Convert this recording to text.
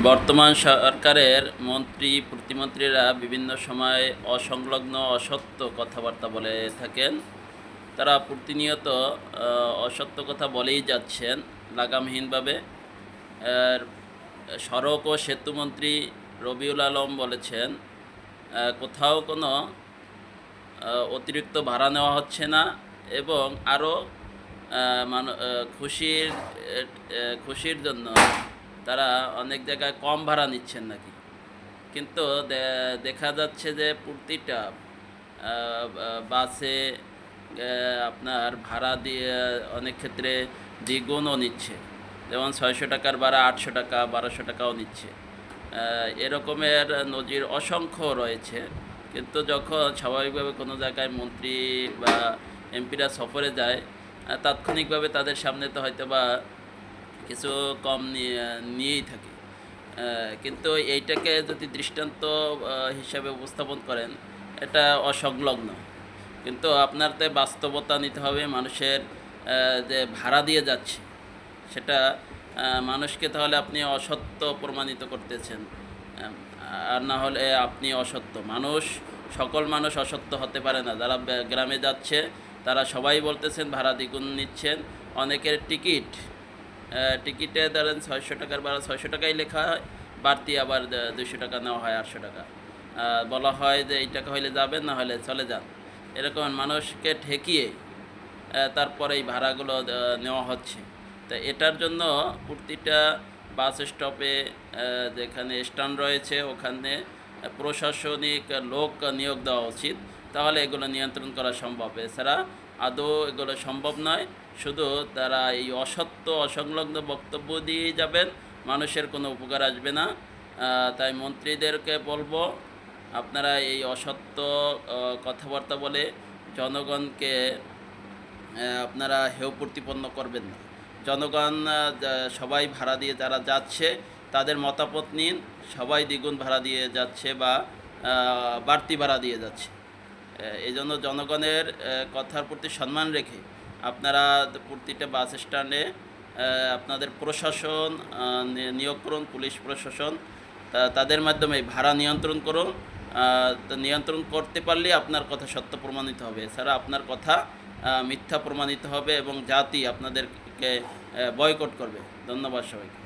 বর্তমান সরকারের মন্ত্রী প্রতিমন্ত্রীরা বিভিন্ন সময় অসংলগ্ন অসত্য কথাবার্তা বলে থাকেন। তারা প্রতিনিয়ত অসত্য কথা বলেই যাচ্ছেন লাগামহীনভাবে। আর সড়ক ও সেতুমন্ত্রী রবিউল আলম বলেছেন কোথাও কোনো অতিরিক্ত ভাড়া নেওয়া হচ্ছে না এবং আরও খুশির জন্য তারা অনেক জায়গায় কম ভাড়া নিচ্ছেন নাকি। কিন্তু দেখা যাচ্ছে যে প্রতিটা বাসে আপনার ভাড়া দিয়ে অনেক ক্ষেত্রে দ্বিগুণও নিচ্ছে। যেমন 600 টাকার ভাড়া 800 টাকা 1200 টাকাও নিচ্ছে। এরকমের নজির অসংখ্য রয়েছে। কিন্তু যখন স্বাভাবিকভাবে কোনো জায়গায় মন্ত্রী বা এমপিরা সফরে যায়, তাৎক্ষণিকভাবে তাদের সামনে তো হয়তো বা কিছু কম নিয়েই থাকে। কিন্তু এইটাকে যদি দৃষ্টান্ত হিসাবে উপস্থাপন করেন, এটা অসংলগ্ন। কিন্তু আপনার তো বাস্তবতা নিতে হবে। মানুষের যে ভাড়া দিয়ে যাচ্ছে সেটা মানুষকে তাহলে আপনি অসত্য প্রমাণিত করতেছেন, আর না হলে আপনি অসত্য। সকল মানুষ অসত্য হতে পারে না। যারা গ্রামে যাচ্ছে তারা সবাই বলতেছেন ভাড়া দ্বিগুণ নিচ্ছেন। অনেকের টিকিটে ধরেন 600 টাকার ভাড়া 600 টাকাই লেখা হয়, বাড়তি আবার 200 টাকা নেওয়া হয়, 800 টাকা। বলা হয় যে এই টাকা হইলে যাবেন, না হলে চলে যান। এরকম মানুষকে ঠেকিয়ে তারপরে এই ভাড়াগুলো নেওয়া হচ্ছে। তো এটার জন্য প্রতিটা বাস স্টপে যেখানে স্ট্যান্ড রয়েছে ওখানে প্রশাসনিক লোক নিয়োগ দেওয়া উচিত। তাহলে এগুলো নিয়ন্ত্রণ করা সম্ভব। এছাড়া আদৌ এগুলো সম্ভব নয়। শুধু তারা এই অসত্য অসংলগ্ন বক্তব্য দিয়ে যাবেন, মানুষের কোনো উপকার আসবে না। তাই মন্ত্রীদেরকে বলবো, আপনারা এই অসত্য কথাবার্তা বলে জনগণকে আপনারা হেয় প্রতিপন্ন করবেন না। জনগণ সবাই ভাড়া দিয়ে যারা যাচ্ছে তাদের মতামত নিন। সবাই দ্বিগুণ ভাড়া দিয়ে যাচ্ছে বা বাড়তি ভাড়া দিয়ে যাচ্ছে। এই জন্য জনগণের কথার প্রতি সম্মান রেখে আপনারা প্রতিটা বাস স্ট্যান্ডে আপনাদের প্রশাসন নিয়োগ করুন, পুলিশ প্রশাসন। তাদের মাধ্যমে ভাড়া নিয়ন্ত্রণ করুন। নিয়ন্ত্রণ করতে পারলে আপনার কথা সত্য প্রমাণিত হবে। এছাড়া আপনার কথা মিথ্যা প্রমাণিত হবে এবং জাতি আপনাদেরকে বয়কট করবে। ধন্যবাদ সবাইকে।